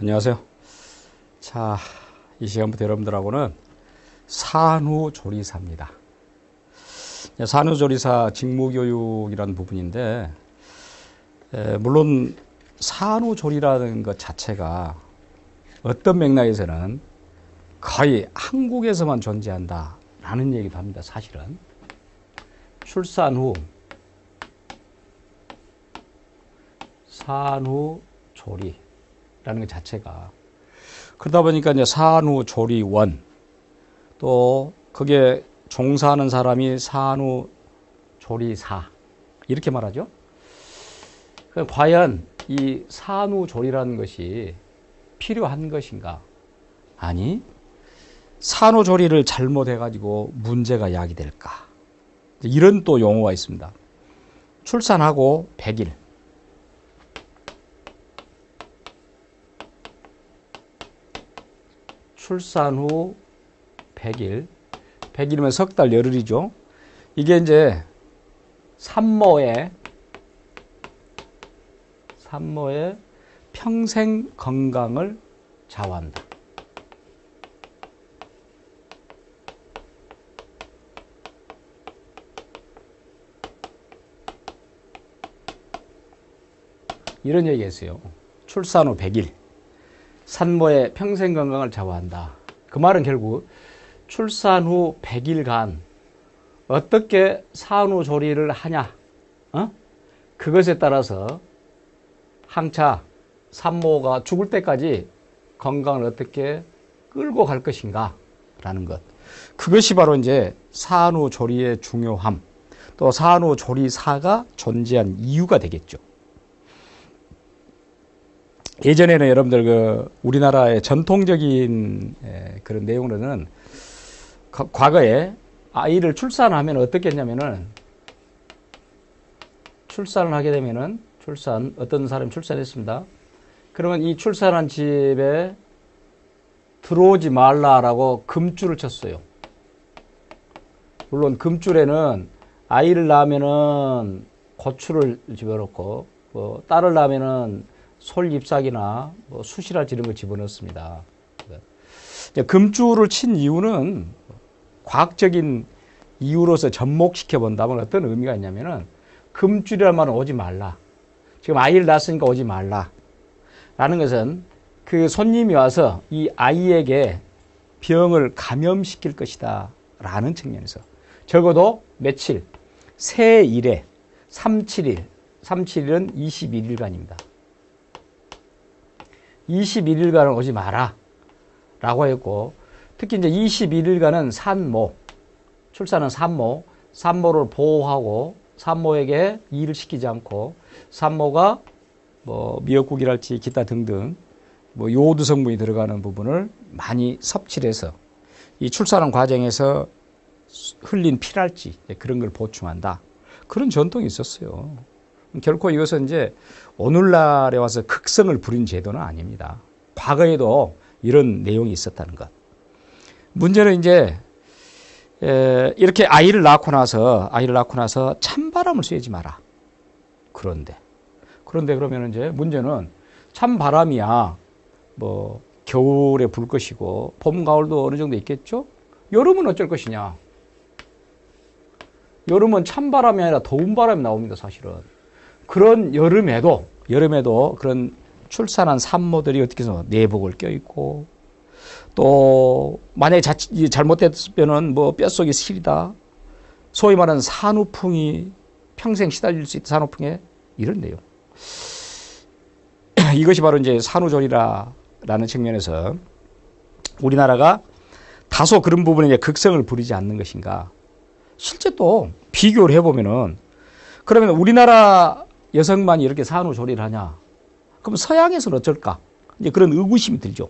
안녕하세요. 자, 이 시간부터 여러분들하고는 산후조리사입니다. 산후조리사 직무교육이라는 부분인데, 물론 산후조리라는 것 자체가 어떤 맥락에서는 거의 한국에서만 존재한다라는 얘기도 합니다. 사실은 출산 후 산후조리라는 것 자체가, 그러다 보니까 이제 산후조리원, 또 그게 종사하는 사람이 산후조리사, 이렇게 말하죠. 과연 이 산후조리라는 것이 필요한 것인가? 아니, 산후조리를 잘못해가지고 문제가 야기될까? 이런 또 용어가 있습니다. 출산하고 100일, 출산 후 100일, 100일이면 석 달 열흘이죠. 이게 이제 산모의 평생 건강을 좌우한다. 이런 얘기했어요. 출산 후 100일, 산모의 평생 건강을 좌우한다. 그 말은 결국 출산 후 100일간 어떻게 산후조리를 하냐, 그것에 따라서 항차 산모가 죽을 때까지 건강을 어떻게 끌고 갈 것인가 라는 것, 그것이 바로 이제 산후조리의 중요함, 또 산후조리사가 존재한 이유가 되겠죠. 예전에는 여러분들 우리나라의 전통적인 그런 내용으로는 과거에 아이를 출산하면 어떻게 했냐면은, 출산을 하게 되면은 어떤 사람이 출산했습니다. 그러면 이 출산한 집에 들어오지 말라라고 금줄을 쳤어요. 물론 금줄에는 아이를 낳으면은 고추를 집어넣고, 딸을 낳으면은 솔 잎사귀나 수시랄 이런 걸 집어넣습니다. 금줄을 친 이유는 과학적인 이유로서 접목시켜 본다면 어떤 의미가 있냐면은, 금줄이라는 말은 오지 말라. 지금 아이를 낳았으니까 오지 말라. 라는 것은 그 손님이 와서 이 아이에게 병을 감염시킬 것이다. 라는 측면에서 적어도 며칠, 세 일에 37일, 37일은 21일간입니다. 21일간은 오지 마라 라고 했고, 특히 이제 21일간은 출산은 산모를 보호하고 산모에게 일을 시키지 않고, 산모가 미역국이랄지 기타 등등 요오드 성분이 들어가는 부분을 많이 섭취를 해서 이 출산하는 과정에서 흘린 피랄지 그런 걸 보충한다. 그런 전통이 있었어요. 결코 이것은 이제 오늘날에 와서 극성을 부린 제도는 아닙니다. 과거에도 이런 내용이 있었다는 것. 문제는 이제 이렇게 아이를 낳고 나서 찬바람을 쐬지 마라. 그런데 그러면 이제 문제는 찬바람이야 겨울에 불 것이고 봄 가을도 어느 정도 있겠죠. 여름은 어쩔 것이냐. 여름은 찬바람이 아니라 더운 바람이 나옵니다. 사실은 그런 여름에도 그런 출산한 산모들이 어떻게 해서 내복을 껴있고, 또 만약에 잘못됐으면 뼛속이 시리다, 소위 말하는 산후풍이 평생 시달릴 수 있다. 산후풍에 이런 내용. 이것이 바로 이제 산후조리라는 측면에서 우리나라가 다소 그런 부분에 이제 극성을 부리지 않는 것인가. 실제 또 비교를 해보면은, 그러면 우리나라 여성만이 이렇게 산후조리를 하냐? 그럼 서양에서는 어쩔까? 이제 그런 의구심이 들죠.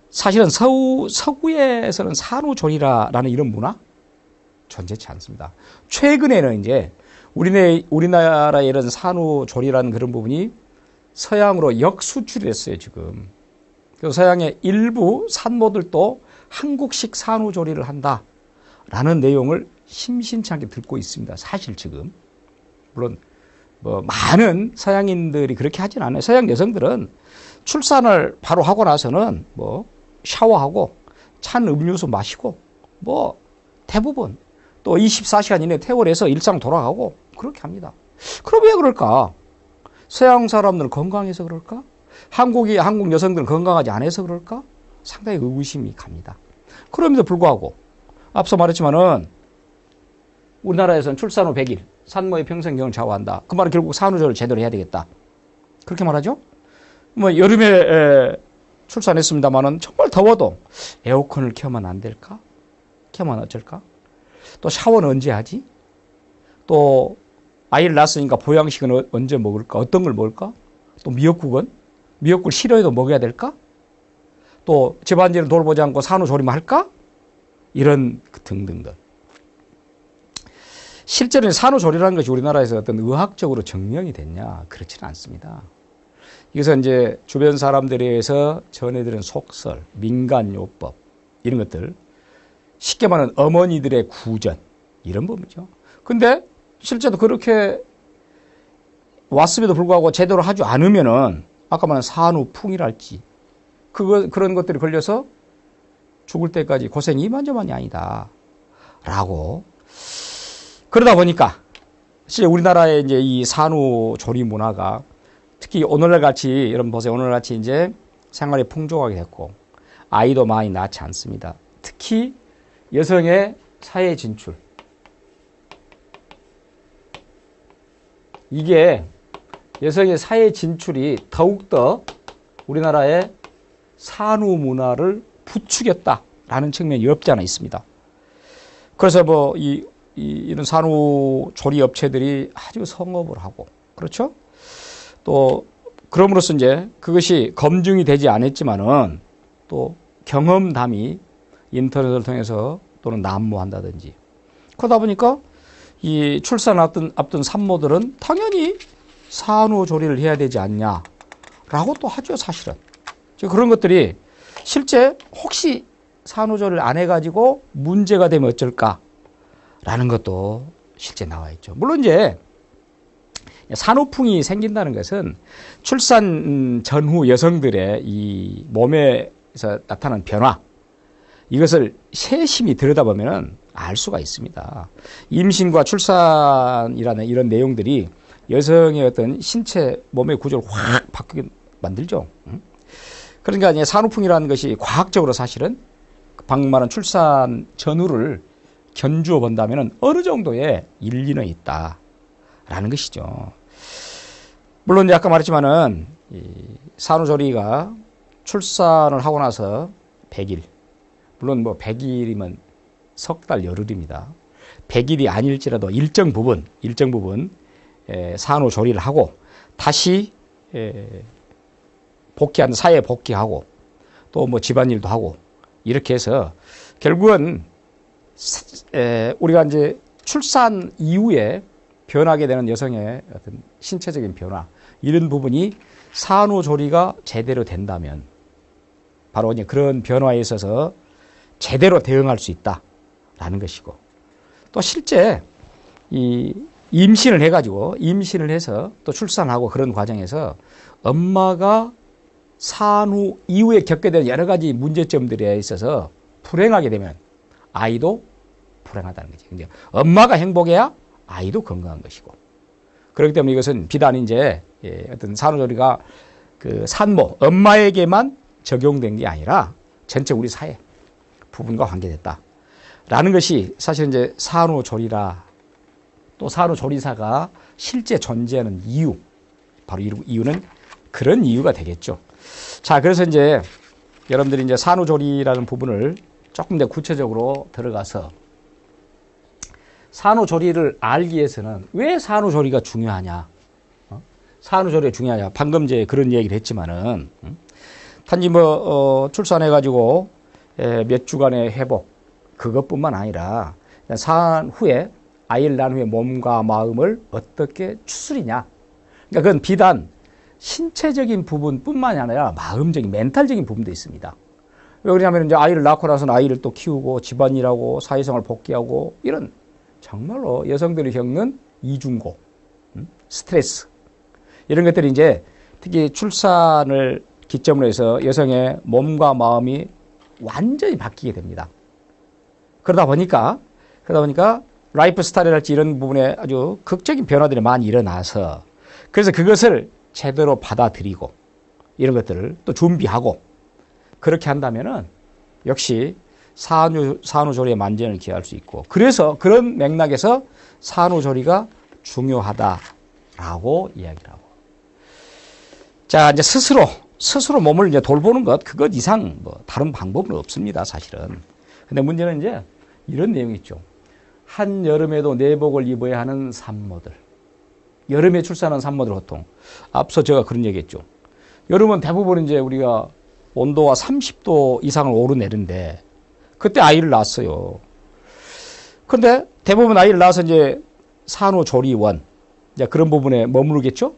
사실은 서구에서는 산후조리라는 이런 문화 존재치 않습니다. 최근에는 이제 우리나라의 이런 산후조리라는 그런 부분이 서양으로 역수출이 됐어요, 지금. 그래서 서양의 일부 산모들도 한국식 산후조리를 한다라는 내용을 심심치 않게 듣고 있습니다. 사실 지금. 물론 많은 서양인들이 그렇게 하진 않아요. 서양 여성들은 출산을 바로 하고 나서는 뭐 샤워하고 찬 음료수 마시고 뭐 대부분 또 24시간 이내 퇴원해서 일상 돌아가고 그렇게 합니다. 그럼 왜 그럴까? 서양 사람들은 건강해서 그럴까? 한국 여성들은 건강하지 않아서 그럴까? 상당히 의구심이 갑니다. 그럼에도 불구하고 앞서 말했지만은 우리나라에서는 출산 후 100일, 산모의 평생경을 좌우한다. 그 말은 결국 산후조리를 제대로 해야 되겠다. 그렇게 말하죠? 뭐 여름에 출산했습니다만은 정말 더워도 에어컨을 켜면 안 될까? 켜면 어쩔까? 또 샤워는 언제 하지? 또 아이를 낳았으니까 보양식은 언제 먹을까? 어떤 걸 먹을까? 또 미역국은? 미역국을 싫어해도 먹어야 될까? 또 집안일을 돌보지 않고 산후조리만 할까? 이런 등등등. 실제로는 산후조리라는 것이 우리나라에서 어떤 의학적으로 증명이 됐냐? 그렇지는 않습니다. 이것은 이제 주변 사람들에 의해서 전해들은 속설, 민간요법 이런 것들, 쉽게 말하는 어머니들의 구전 이런 법이죠. 근데 실제로 그렇게 왔음에도 불구하고 제대로 하지 않으면은 아까 말한 산후풍이랄지 그런 것들이 걸려서 죽을 때까지 고생이 이만저만이 아니다. 라고. 그러다 보니까 실제 우리나라의 이제 이 산후조리 문화가 특히 오늘날 같이 여러분 보세요. 오늘날 같이 이제 생활이 풍족하게 됐고 아이도 많이 낳지 않습니다. 특히 여성의 사회 진출. 이게 여성의 사회 진출이 더욱더 우리나라의 산후 문화를 부추겼다라는 측면이 없지 않아 있습니다. 그래서 뭐 이런 산후조리 업체들이 아주 성업을 하고 그렇죠? 또 그럼으로써 이제 그것이 검증이 되지 않았지만은 또 경험담이 인터넷을 통해서 또는 난무한다든지 그러다 보니까 이 출산 앞둔 산모들은 당연히 산후조리를 해야 되지 않냐라고 또 하죠, 사실은. 그런 것들이 실제 혹시 산후조리를 안 해가지고 문제가 되면 어쩔까라는 것도 실제 나와 있죠. 물론 이제 산후풍이 생긴다는 것은 출산 전후 여성들의 이 몸에서 나타나는 변화, 이것을 세심히 들여다보면 알 수가 있습니다. 임신과 출산이라는 이런 내용들이 여성의 어떤 신체 몸의 구조를 확 바꾸게 만들죠. 그러니까 이제 산후풍이라는 것이 과학적으로 사실은 방금 말한 출산 전후를 견주어 본다면 어느 정도의 일리는 있다라는 것이죠. 물론 이제 아까 말했지만은 이 산후조리가 출산을 하고 나서 100일, 물론 뭐 100일이면 석 달 열흘입니다. 100일이 아닐지라도 일정 부분 산후조리를 하고 다시 복귀하는 사회에 복귀하고 또 뭐 집안일도 하고 이렇게 해서 결국은 우리가 이제 출산 이후에 변하게 되는 여성의 어떤 신체적인 변화 이런 부분이 산후조리가 제대로 된다면 바로 이제 그런 변화에 있어서 제대로 대응할 수 있다라는 것이고 또 실제 이 임신을 해서 또 출산하고 그런 과정에서 엄마가 산후 이후에 겪게 되는 여러 가지 문제점들에 있어서 불행하게 되면 아이도 불행하다는 거죠. 이제 엄마가 행복해야 아이도 건강한 것이고 그렇기 때문에 이것은 비단 이제 어떤 산후조리가 그 산모 엄마에게만 적용된 게 아니라 전체 우리 사회 부분과 관계됐다라는 것이 사실 이제 산후조리라 또 산후조리사가 실제 존재하는 이유 바로 이유는 그런 이유가 되겠죠. 자, 그래서 이제 여러분들이 이제 산후조리라는 부분을 조금 더 구체적으로 들어가서 산후조리를 알기 위해서는 왜 산후조리가 중요하냐? 산후조리가 중요하냐? 방금 이제 그런 얘기를 했지만은 단지 뭐 출산해가지고 몇 주간의 회복 그것뿐만 아니라 산 후에 아이를 낳은 후에 몸과 마음을 어떻게 추스리냐? 그러니까 그건 비단 신체적인 부분뿐만이 아니라 마음적인 멘탈적인 부분도 있습니다. 왜 그러냐면 이제 아이를 낳고 나서는 아이를 또 키우고 집안일하고 사회생활 복귀하고 이런 정말로 여성들이 겪는 이중고, 스트레스 이런 것들이 이제 특히 출산을 기점으로 해서 여성의 몸과 마음이 완전히 바뀌게 됩니다. 그러다 보니까 라이프 스타일이랄지 이런 부분에 아주 극적인 변화들이 많이 일어나서 그래서 그것을 제대로 받아들이고 이런 것들을 또 준비하고 그렇게 한다면은 역시 산후조리의 만전을 기할 수 있고 그래서 그런 맥락에서 산후조리가 중요하다라고 이야기를 하고 자 이제 스스로 몸을 이제 돌보는 그것 이상 뭐 다른 방법은 없습니다 사실은. 근데 문제는 이제 이런 내용이 있죠. 한여름에도 내복을 입어야 하는 산모들. 여름에 출산한 산모들 보통. 앞서 제가 그런 얘기 했죠. 여름은 대부분 이제 우리가 온도가 30도 이상을 오르내리는데 그때 아이를 낳았어요. 근데 대부분 아이를 낳아서 이제 산후조리원, 이제 그런 부분에 머무르겠죠?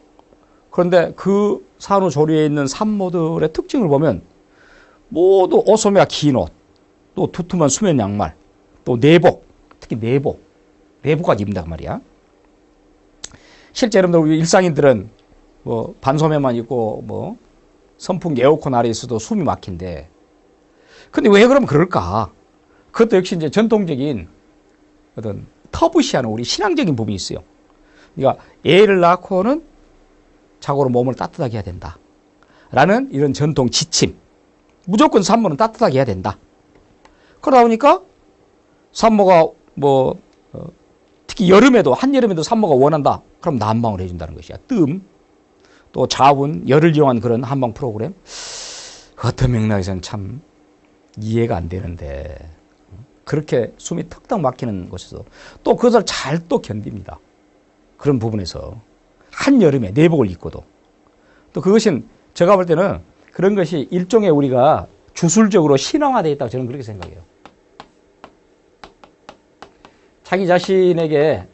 그런데 그 산후조리에 있는 산모들의 특징을 보면 모두 옷소매가 긴 옷, 또 두툼한 수면 양말, 또 내복, 특히 내복까지 입는단 말이야. 실제 여러분들 우리 일상인들은 뭐 반소매만 입고 뭐 선풍기 에어컨 아래 있어도 숨이 막힌데 근데 왜 그럼 그럴까? 그것도 역시 이제 전통적인 어떤 터부시하는 우리 신앙적인 부분이 있어요. 그러니까 애를 낳고는 자고로 몸을 따뜻하게 해야 된다. 라는 이런 전통 지침. 무조건 산모는 따뜻하게 해야 된다. 그러다 보니까 산모가 뭐 특히 여름에도 한여름에도 산모가 원한다. 그럼 난방을 해준다는 것이야. 또 자운, 열을 이용한 그런 한방 프로그램. 어떤 맥락에서는 참 이해가 안 되는데 그렇게 숨이 턱턱 막히는 곳에서 또 그것을 잘 또 견딥니다. 그런 부분에서 한여름에 내복을 입고도 또 그것은 제가 볼 때는 그런 것이 일종의 우리가 주술적으로 신앙화되어 있다고 저는 그렇게 생각해요. 자기 자신에게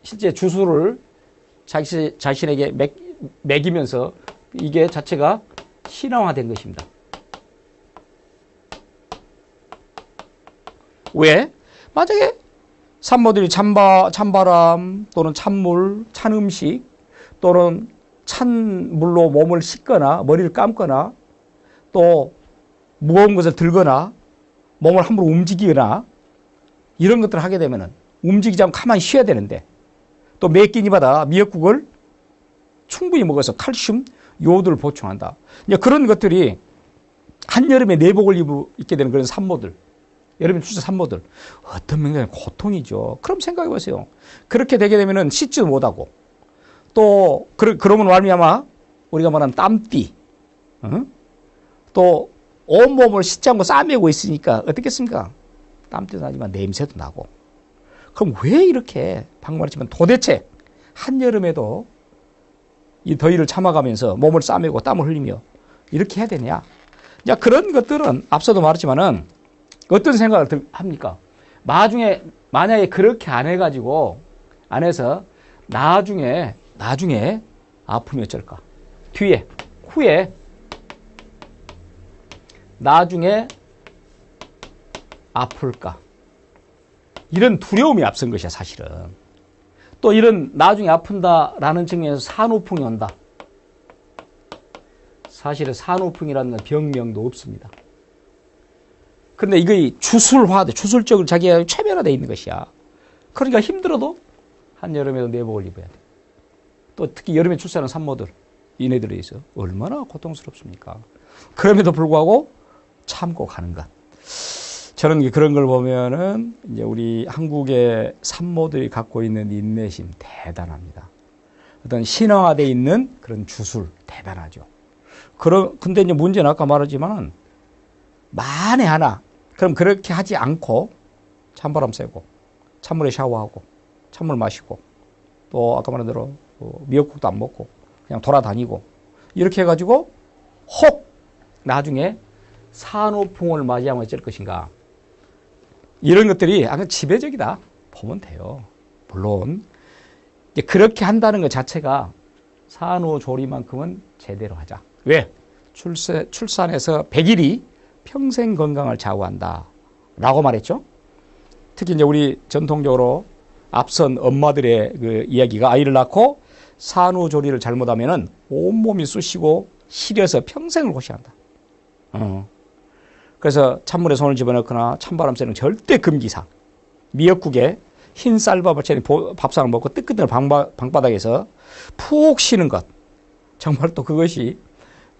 실제 주술을 자신에게 매기면서 이게 자체가 신앙화된 것입니다. 왜? 만약에 산모들이 찬바람 또는 찬물, 찬 음식 또는 찬 물로 몸을 씻거나 머리를 감거나 또 무거운 것을 들거나 몸을 함부로 움직이거나 이런 것들을 하게 되면은 움직이지 않고 가만히 쉬어야 되는데 또 매 끼니마다 미역국을 충분히 먹어서 칼슘, 요오드를 보충한다. 이제 그런 것들이 한여름에 내복을 입게 되는 그런 산모들, 여름에 출산 산모들 어떤 맥락의 고통이죠. 그럼 생각해 보세요. 그렇게 되게 되면은 씻지도 못하고 또 그러면 말미암아 우리가 말하는 땀띠, 또 온몸을 씻지 않고 싸매고 있으니까 어떻겠습니까? 땀띠도 나지만 냄새도 나고. 그럼 왜 이렇게 방금 말했지만 도대체 한여름에도 이 더위를 참아가면서 몸을 싸매고 땀을 흘리며 이렇게 해야 되냐? 자, 그런 것들은 앞서도 말했지만은 어떤 생각을 합니까? 나중에 만약에 그렇게 안 해가지고 안 해서 나중에 아프면 어쩔까? 후에 나중에 아플까? 이런 두려움이 앞선 것이야 사실은. 또 이런 나중에 아픈다라는 측면에서 산후풍이 온다. 사실은 산후풍이라는 건 병명도 없습니다. 그런데 이게 주술적으로 자기가 최면화되어 있는 것이야. 그러니까 힘들어도 한여름에도 내복을 입어야 돼. 또 특히 여름에 출산하는 산모들, 이네들에 있어 얼마나 고통스럽습니까? 그럼에도 불구하고 참고 가는 것. 저는 그런 걸 보면은 이제 우리 한국의 산모들이 갖고 있는 인내심 대단합니다. 어떤 신화화되어 있는 그런 주술 대단하죠. 근데 이제 문제는 아까 말했지만 만에 하나 그럼 그렇게 하지 않고 찬바람 쐬고 찬물에 샤워하고 찬물 마시고 또 아까 말한 대로 미역국도 안 먹고 그냥 돌아다니고 이렇게 해가지고 혹 나중에 산후풍을 맞이하면 어쩔 것인가. 이런 것들이 아주 지배적이다 보면 돼요. 물론 이제 그렇게 한다는 것 자체가 산후조리만큼은 제대로 하자. 왜? 출산에서 100일이 평생 건강을 좌우한다 라고 말했죠. 특히 이제 우리 전통적으로 앞선 엄마들의 그 이야기가 아이를 낳고 산후조리를 잘못하면은 온몸이 쑤시고 시려서 평생을 고시한다. 그래서 찬물에 손을 집어넣거나 찬바람 쐬는 절대 금기사. 미역국에 흰 쌀밥을 채린 밥상을 먹고 뜨끈한 방바닥에서 푹 쉬는 것. 정말 또 그것이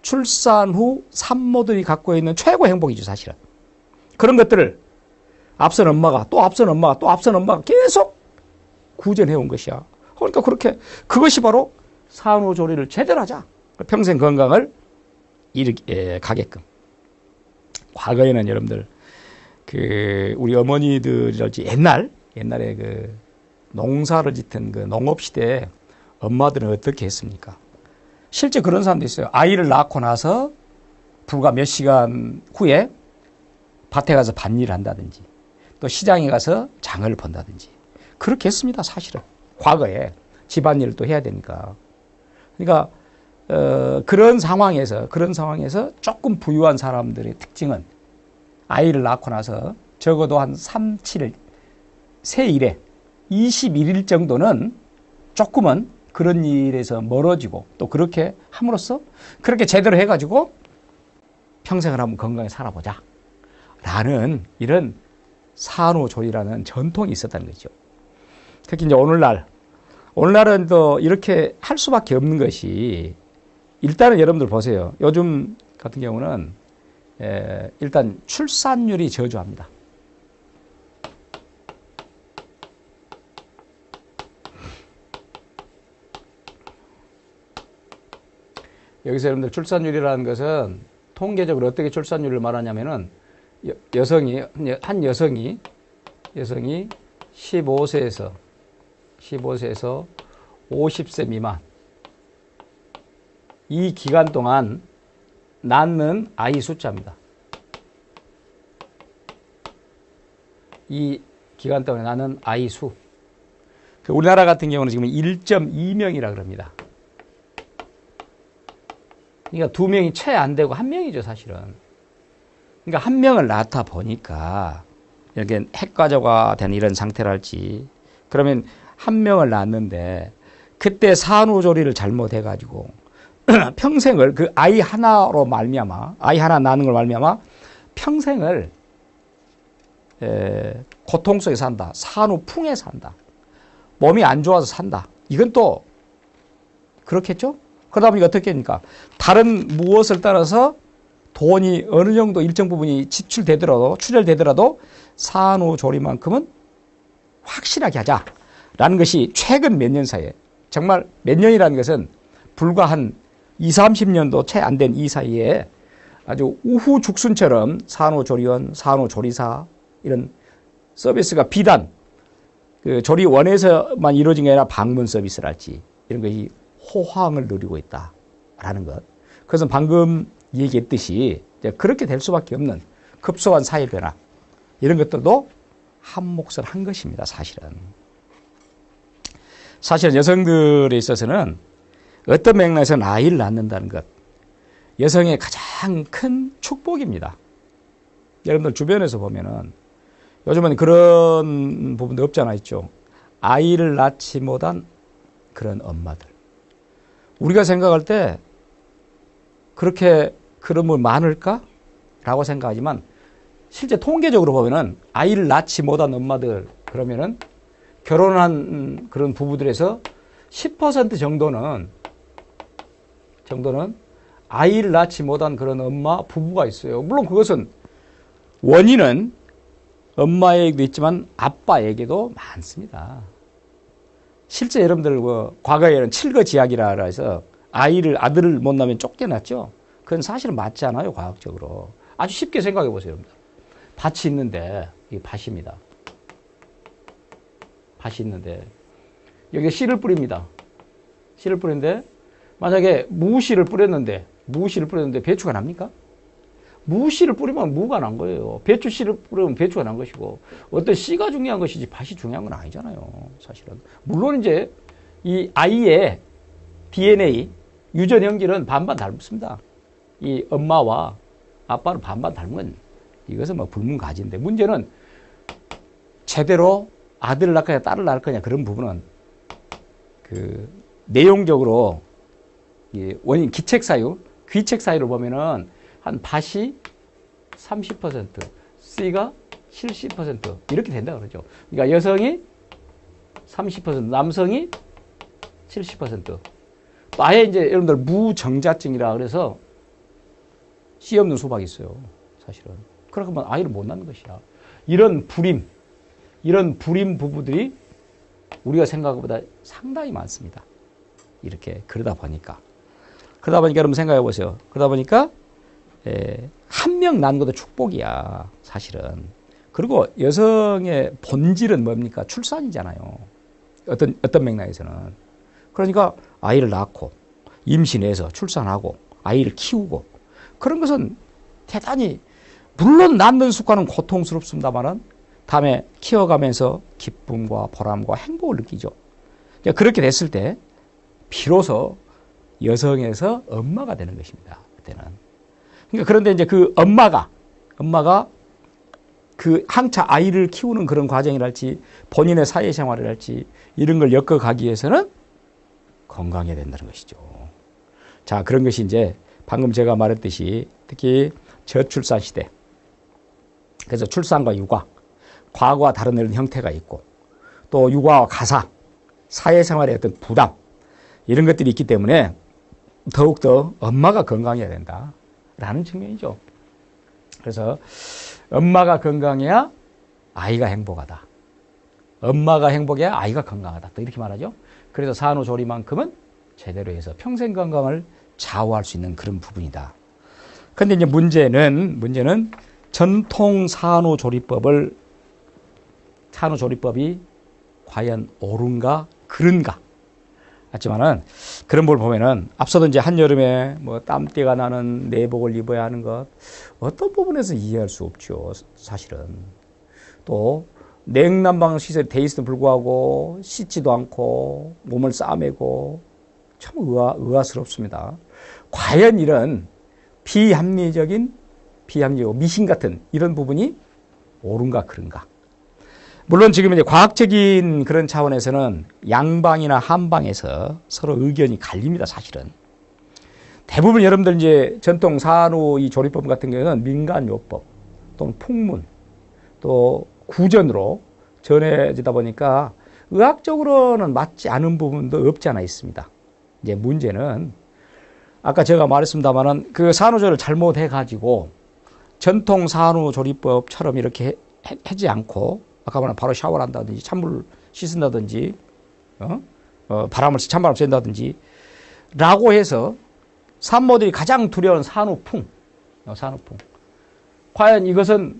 출산 후 산모들이 갖고 있는 최고 행복이죠, 사실은. 그런 것들을 앞선 엄마가 또 앞선 엄마가 또 앞선 엄마가 계속 구전해온 것이야. 그러니까 그렇게 그것이 바로 산후조리를 제대로 하자. 평생 건강을 가게끔. 과거에는 여러분들 우리 어머니들이랄지 옛날에 그 농사를 짓던 그 농업 시대에 엄마들은 어떻게 했습니까? 실제 그런 사람도 있어요. 아이를 낳고 나서 불과 몇 시간 후에 밭에 가서 밭일을 한다든지 또 시장에 가서 장을 본다든지 그렇게 했습니다. 사실은 과거에 집안일을 또 해야 되니까. 그러니까 그런 상황에서 조금 부유한 사람들의 특징은 아이를 낳고 나서 적어도 한 3, 7일 세 일에 21일 정도는 조금은 그런 일에서 멀어지고 또 그렇게 함으로써 그렇게 제대로 해가지고 평생을 한번 건강히 살아보자 라는 이런 산후조리라는 전통이 있었다는 거죠. 특히 이제 오늘날은 또 이렇게 할 수밖에 없는 것이 일단은 여러분들 보세요. 요즘 같은 경우는 일단 출산율이 저조합니다. 여기서 여러분들 출산율이라는 것은 통계적으로 어떻게 출산율을 말하냐면은 한 여성이 15세에서 50세 미만 이 기간 동안 낳는 아이 숫자입니다. 이 기간 동안 낳는 아이 수. 우리나라 같은 경우는 지금 1.2명이라 그럽니다. 그러니까 2명이 채 안 되고 1명이죠, 사실은. 그러니까 1명을 낳다 보니까 이렇게 핵가족화된 이런 상태랄지 그러면 1명을 낳았는데 그때 산후조리를 잘못해가지고 평생을 그 아이 하나로 말미암아 아이 하나 낳는 걸 말미암아 평생을 고통 속에 산다. 산후풍에 산다. 몸이 안 좋아서 산다. 이건 또 그렇겠죠? 그러다 보니까 어떻게 합니까? 다른 무엇을 따라서 돈이 어느 정도 일정 부분이 출혈되더라도 산후조리만큼은 확실하게 하자라는 것이 최근 몇 년 사이에 정말 몇 년이라는 것은 불과 한 20, 30년도 채 안 된 이 사이에 아주 우후죽순처럼 산후조리원, 산후조리사 이런 서비스가 비단 그 조리원에서만 이루어진 게 아니라 방문 서비스랄지 이런 것이 호황을 누리고 있다라는 것. 그래서 방금 얘기했듯이 그렇게 될 수밖에 없는 급속한 사회 변화 이런 것들도 한 몫을 한 것입니다. 사실은 여성들에 있어서는 어떤 맥락에서는 아이를 낳는다는 것 여성의 가장 큰 축복입니다. 여러분들 주변에서 보면은 요즘은 그런 부분도 없잖아 있죠. 아이를 낳지 못한 그런 엄마들. 우리가 생각할 때 그렇게 그런 분 많을까? 라고 생각하지만 실제 통계적으로 보면은 아이를 낳지 못한 엄마들 그러면은 결혼한 그런 부부들에서 10% 정도는 아이를 낳지 못한 그런 엄마 부부가 있어요. 물론 그것은 원인은 엄마에게도 있지만 아빠에게도 많습니다. 실제 여러분들 과거에는 칠거지약이라 해서 아들을 못 낳으면 쫓겨났죠. 그건 사실은 맞지 않아요. 과학적으로. 아주 쉽게 생각해 보세요. 여러분들. 밭이 있는데 이게 밭입니다. 밭이 있는데 여기에 씨를 뿌립니다. 씨를 뿌리는데 만약에 무씨를 뿌렸는데 배추가 납니까? 무씨를 뿌리면 무가 난 거예요. 배추 씨를 뿌리면 배추가 난 것이고 어떤 씨가 중요한 것이지 밭이 중요한 건 아니잖아요. 사실은. 물론 이제 이 아이의 DNA 유전 연기는 반반 닮습니다. 이 엄마와 아빠는 반반 닮은 건 이것은 뭐 불문가지인데 문제는 제대로 아들을 낳을 거냐 딸을 낳을 거냐 그런 부분은 그 내용적으로 원인 기책사유 귀책 사이를 보면은 한 밭이 30%, C가 70% 이렇게 된다 그러죠. 그러니까 여성이 30%, 남성이 70%. 또 아예 이제 여러분들 무정자증이라 그래서 씨 없는 수박이 있어요. 사실은. 그러면 아이를 못 낳는 것이야. 이런 불임 부부들이 우리가 생각보다 상당히 많습니다. 이렇게 그러다 보니까 여러분 생각해 보세요. 그러다 보니까 한 명 낳는 것도 축복이야. 사실은. 그리고 여성의 본질은 뭡니까? 출산이잖아요. 어떤 맥락에서는. 그러니까 아이를 낳고 임신해서 출산하고 아이를 키우고 그런 것은 대단히 물론 낳는 습관은 고통스럽습니다만은 다음에 키워가면서 기쁨과 보람과 행복을 느끼죠. 그렇게 됐을 때 비로소 여성에서 엄마가 되는 것입니다. 그때는. 그러니까 그런데 이제 그 엄마가 그 한차 아이를 키우는 그런 과정이랄지 본인의 사회생활이랄지 이런 걸 엮어가기 위해서는 건강해야 된다는 것이죠. 자, 그런 것이 이제 방금 제가 말했듯이 특히 저출산 시대. 그래서 출산과 육아, 과거와 다른 이런 형태가 있고 또 육아와 가사, 사회생활의 어떤 부담 이런 것들이 있기 때문에 더욱더 엄마가 건강해야 된다라는 측면이죠. 그래서 엄마가 건강해야 아이가 행복하다. 엄마가 행복해야 아이가 건강하다. 또 이렇게 말하죠. 그래서 산후조리만큼은 제대로 해서 평생 건강을 좌우할 수 있는 그런 부분이다. 그런데 이제 문제는 전통 산후조리법이 과연 옳은가 그른가. 하지만은 그런 걸 보면은 앞서도 이제 한여름에 뭐 땀띠가 나는 내복을 입어야 하는 것 어떤 부분에서 이해할 수 없죠. 사실은. 또 냉난방 시설이 돼 있음에도 불구하고 씻지도 않고 몸을 싸매고 참 의아스럽습니다. 과연 이런 비합리적이고 미신 같은 이런 부분이 옳은가 그른가. 물론 지금 이제 과학적인 그런 차원에서는 양방이나 한방에서 서로 의견이 갈립니다, 사실은. 대부분 여러분들 이제 전통 산후 이 조리법 같은 경우는 민간요법 또는 풍문 또 구전으로 전해지다 보니까 의학적으로는 맞지 않은 부분도 없지 않아 있습니다. 이제 문제는 아까 제가 말했습니다만은 그 산후조리를 잘못해가지고 전통 산후조리법처럼 이렇게 하지 않고 아까 말한 바로 샤워를 한다든지 찬물 씻는다든지 찬바람 쐰다든지 라고 해서 산모들이 가장 두려운 산후풍 과연 이것은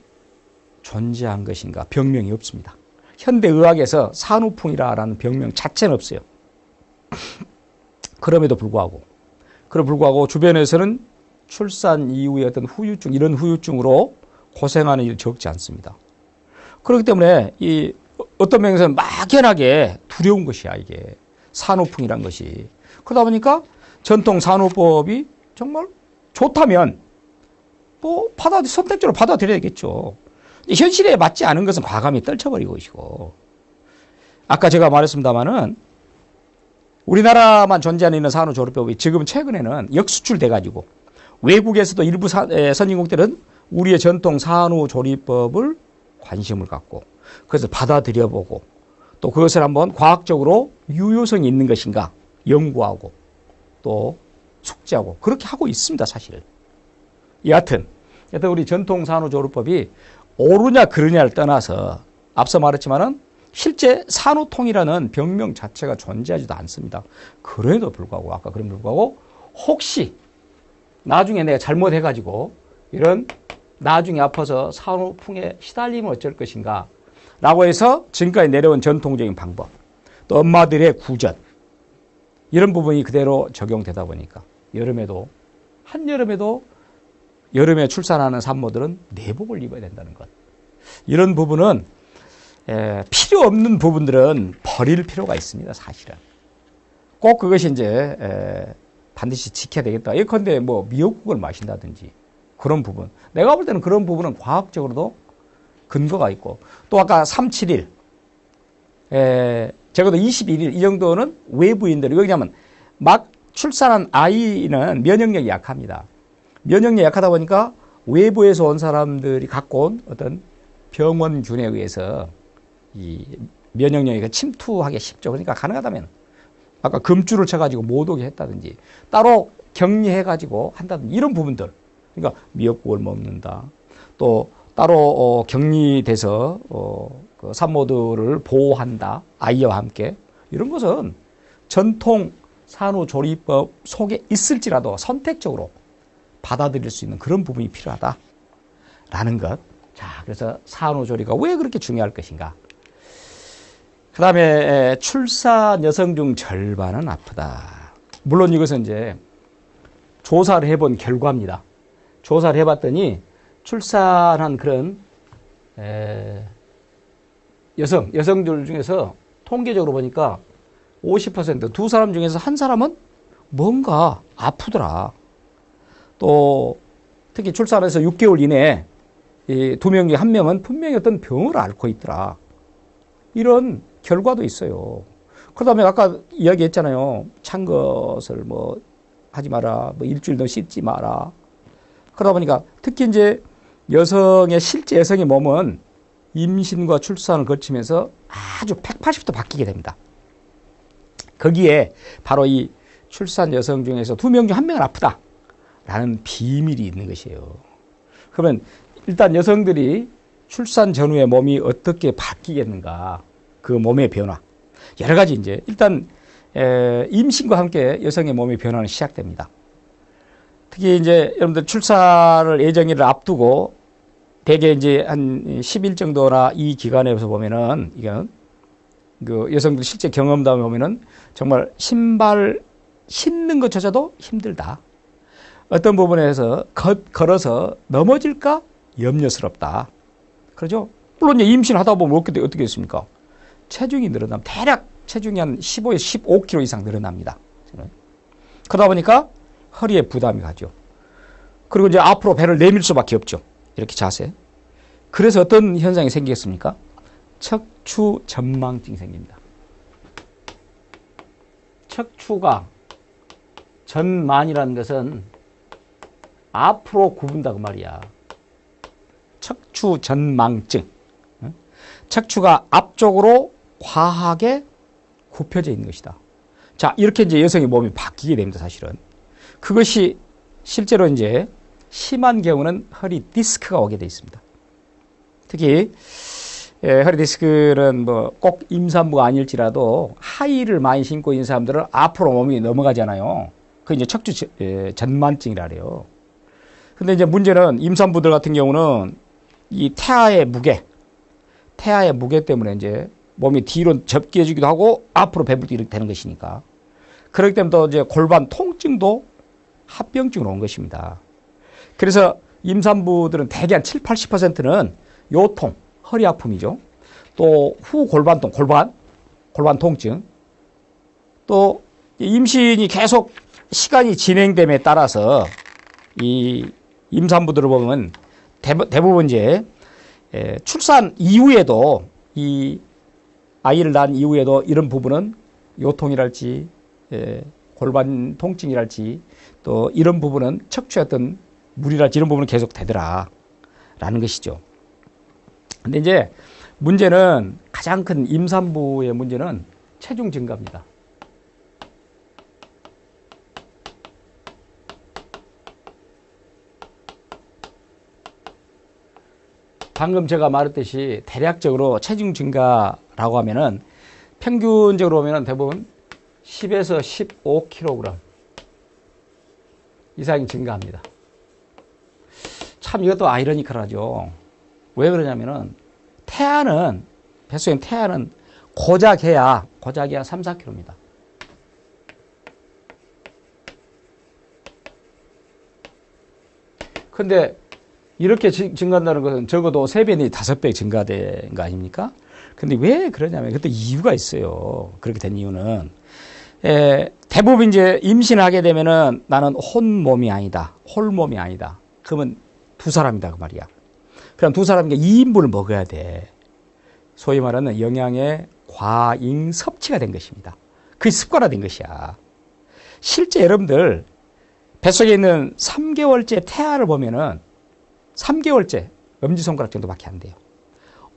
존재한 것인가? 병명이 없습니다. 현대의학에서 산후풍이라는 병명 자체는 없어요. 그럼에도 불구하고 주변에서는 출산 이후의 어떤 후유증 이런 후유증으로 고생하는 일이 적지 않습니다. 그렇기 때문에 이 어떤 면에서는 막연하게 두려운 것이야 이게 산후풍이란 것이. 그러다 보니까 전통 산후법이 정말 좋다면 뭐 선택적으로 받아들여야겠죠. 현실에 맞지 않은 것은 과감히 떨쳐버리고 것이고. 아까 제가 말했습니다마는 우리나라만 존재하는 있는 산후조리법이 지금 최근에는 역수출돼 가지고 외국에서도 일부 선진국들은 우리의 전통 산후조리법을 관심을 갖고 그것을 받아들여보고 또 그것을 한번 과학적으로 유효성이 있는 것인가 연구하고 또 숙지하고 그렇게 하고 있습니다. 사실. 여하튼 우리 전통 산후조리법이 옳으냐 그르냐를 떠나서 앞서 말했지만은 실제 산후통이라는 병명 자체가 존재하지도 않습니다. 그럼에도 불구하고 혹시 나중에 내가 잘못해가지고 이런 나중에 아파서 산후풍에 시달리면 어쩔 것인가 라고 해서 지금까지 내려온 전통적인 방법 또 엄마들의 구전 이런 부분이 그대로 적용되다 보니까 한여름에도 여름에 출산하는 산모들은 내복을 입어야 된다는 것. 이런 부분은 필요 없는 부분들은 버릴 필요가 있습니다. 사실은. 꼭 그것이 이제 반드시 지켜야 되겠다. 예컨대 뭐 미역국을 마신다든지 그런 부분. 내가 볼 때는 그런 부분은 과학적으로도 근거가 있고 또 아까 371 적어도 21일 이 정도는 외부인들 왜냐하면 막 출산한 아이는 면역력이 약합니다. 면역력이 약하다 보니까 외부에서 온 사람들이 갖고 온 어떤 병원균에 의해서 이 면역력이 침투하기 쉽죠. 그러니까 가능하다면 아까 금줄을 쳐가지고 못 오게 했다든지 따로 격리해가지고 한다든지 이런 부분들. 그러니까 미역국을 먹는다. 또 따로 격리돼서 그 산모들을 보호한다. 아이와 함께. 이런 것은 전통 산후조리법 속에 있을지라도 선택적으로 받아들일 수 있는 그런 부분이 필요하다라는 것. 자, 그래서 산후조리가 왜 그렇게 중요할 것인가? 그 다음에 출산 여성 중 절반은 아프다. 물론 이것은 이제 조사를 해본 결과입니다. 조사를 해봤더니 출산한 그런 여성들 중에서 통계적으로 보니까 50%, 두 사람 중에서 한 사람은 뭔가 아프더라. 또 특히 출산해서 6개월 이내에 이 두 명 중에 한 명은 분명히 어떤 병을 앓고 있더라. 이런 결과도 있어요. 그 다음에 아까 이야기했잖아요. 찬 것을 뭐 하지 마라. 뭐 일주일도 씻지 마라. 그러다 보니까 특히 이제 여성의 실제 여성의 몸은 임신과 출산을 거치면서 아주 180도 바뀌게 됩니다. 거기에 바로 이 출산 여성 중에서 두 명 중 한 명은 아프다라는 비밀이 있는 것이에요. 그러면 일단 여성들이 출산 전후에 몸이 어떻게 바뀌겠는가? 그 몸의 변화. 여러 가지 이제 일단 임신과 함께 여성의 몸의 변화는 시작됩니다. 특히 이제 여러분들 출산을 예정일을 앞두고 대개 이제 한 10일 정도나 이 기간에서 보면은 이건 그 여성들 실제 경험담에 보면은 정말 신발 신는 것조차도 힘들다. 어떤 부분에서 걸어서 넘어질까 염려스럽다. 그렇죠? 물론 이제 임신하다 보면 어떻게 됐습니까? 체중이 늘어나면 대략 체중이 한 15에서 15kg 이상 늘어납니다. 그러다 보니까 허리에 부담이 가죠. 그리고 이제 앞으로 배를 내밀 수밖에 없죠. 이렇게 자세. 그래서 어떤 현상이 생기겠습니까? 척추 전망증이 생깁니다. 척추가 전만이라는 것은 앞으로 굽은다 그 말이야. 척추 전망증. 척추가 앞쪽으로 과하게 굽혀져 있는 것이다. 자, 이렇게 이제 여성의 몸이 바뀌게 됩니다, 사실은. 그것이 실제로 이제 심한 경우는 허리 디스크가 오게 돼 있습니다. 특히 허리 디스크는 뭐 꼭 임산부가 아닐지라도 하이힐을 많이 신고 있는 사람들은 앞으로 몸이 넘어가잖아요. 그게 이제 척추 전만증이라 그래요. 근데 이제 문제는 임산부들 같은 경우는 이 태아의 무게 때문에 이제 몸이 뒤로 접기해주기도 하고 앞으로 배불리도 이렇게 되는 것이니까. 그렇기 때문에 또 이제 골반 통증도 합병증으로 온 것입니다. 그래서 임산부들은 대개 한 7, 80%는 요통, 허리 아픔이죠. 또 후 골반통, 골반 통증. 또 임신이 계속 시간이 진행됨에 따라서 이 임산부들을 보면 대부분 이제 출산 이후에도 이 아이를 낳은 이후에도 이런 부분은 요통이랄지 골반 통증이랄지 또 이런 부분은 척추의 어떤 무리랄지 이런 부분은 계속 되더라라는 것이죠. 근데 이제 문제는 가장 큰 임산부의 문제는 체중 증가입니다. 방금 제가 말했듯이 대략적으로 체중 증가라고 하면은 평균적으로 보면은 대부분 10에서 15kg 이상이 증가합니다. 참 이것도 아이러니컬하죠. 왜 그러냐면은 뱃속에 태아는 고작 해야 3, 4kg입니다. 근데 이렇게 증가한다는 것은 적어도 3배니 5배 증가된 거 아닙니까? 근데 왜 그러냐면 그것도 이유가 있어요. 그렇게 된 이유는 대부분 이제 임신하게 되면은 나는 혼몸이 아니다. 홀몸이 아니다. 그러면 두 사람이다 그 말이야. 그럼 두 사람이니까 2인분을 먹어야 돼. 소위 말하는 영양의 과잉 섭취가 된 것입니다. 그게 습관화된 것이야. 실제 여러분들 뱃속에 있는 3개월째 태아를 보면은 3개월째 엄지손가락 정도밖에 안 돼요.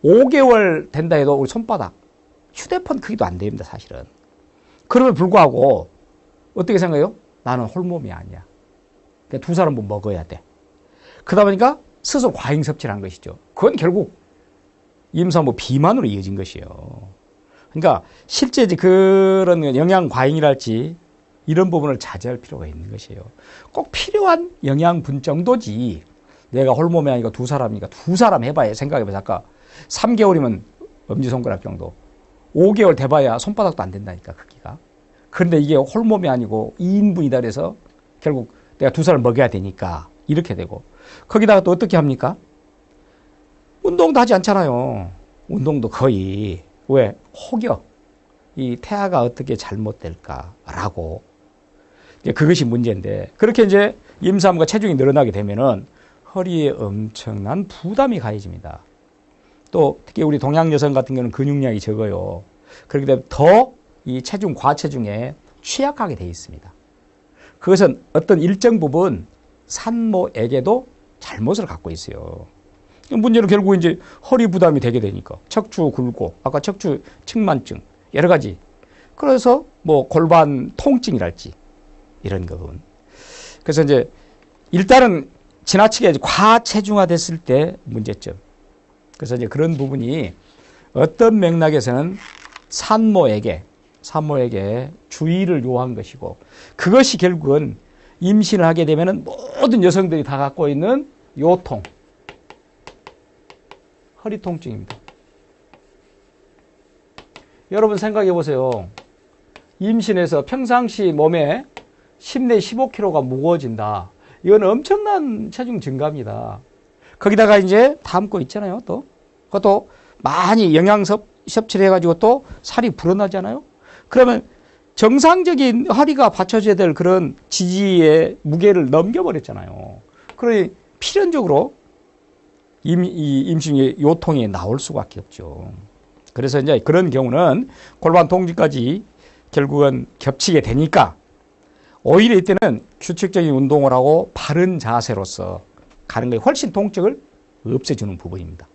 5개월 된다 해도 우리 손바닥, 휴대폰 크기도 안 됩니다, 사실은. 그럼에도 불구하고 어떻게 생각해요? 나는 홀몸이 아니야. 그러니까 2살은 먹어야 돼. 그러다 보니까 스스로 과잉 섭취를 한 것이죠. 그건 결국 임산부 비만으로 이어진 것이에요. 그러니까 실제 이제 그런 영양 과잉이랄지 이런 부분을 자제할 필요가 있는 것이에요. 꼭 필요한 영양분 정도지. 내가 홀몸이 아니고 2사람이니까 2사람 해봐야 생각해봐요. 아까 3개월이면 엄지손가락 정도. 5개월 돼봐야 손바닥도 안 된다니까, 크기가. 그런데 이게 홀몸이 아니고 2인분이다 그래서 결국 내가 2살을 먹여야 되니까 이렇게 되고. 거기다가 또 어떻게 합니까? 운동도 하지 않잖아요. 운동도 거의. 왜? 혹여 이 태아가 어떻게 잘못될까라고. 그것이 문제인데, 그렇게 이제 임산부가 체중이 늘어나게 되면은 허리에 엄청난 부담이 가해집니다. 또 특히 우리 동양 여성 같은 경우는 근육량이 적어요. 그렇게 되면 더 이 체중, 과체중에 취약하게 되어 있습니다. 그것은 어떤 일정 부분 산모에게도 잘못을 갖고 있어요. 문제는 결국 이제 허리 부담이 되게 되니까 척추 굴곡, 아까 척추 측만증, 여러 가지. 그래서 뭐 골반 통증이랄지 이런 부분. 그래서 이제 일단은 지나치게 과체중화 됐을 때 문제점. 그래서 이제 그런 부분이 어떤 맥락에서는 산모에게 주의를 요한 것이고, 그것이 결국은 임신을 하게 되면은 모든 여성들이 다 갖고 있는 요통, 허리 통증입니다. 여러분 생각해 보세요. 임신해서 평상시 몸에 10 내 15kg가 무거워진다. 이건 엄청난 체중 증가입니다. 거기다가 이제 다음 거 있잖아요. 또 그것도 많이 영양 섭취를 해가지고 또 살이 불어나잖아요. 그러면 정상적인 허리가 받쳐줘야 될 그런 지지의 무게를 넘겨버렸잖아요. 그러니 필연적으로 임신의 요통이 나올 수밖에 없죠. 그래서 이제 그런 경우는 골반 통증까지 결국은 겹치게 되니까 오히려 이때는 규칙적인 운동을 하고 바른 자세로서 가는 게 훨씬 통증을 없애주는 부분입니다.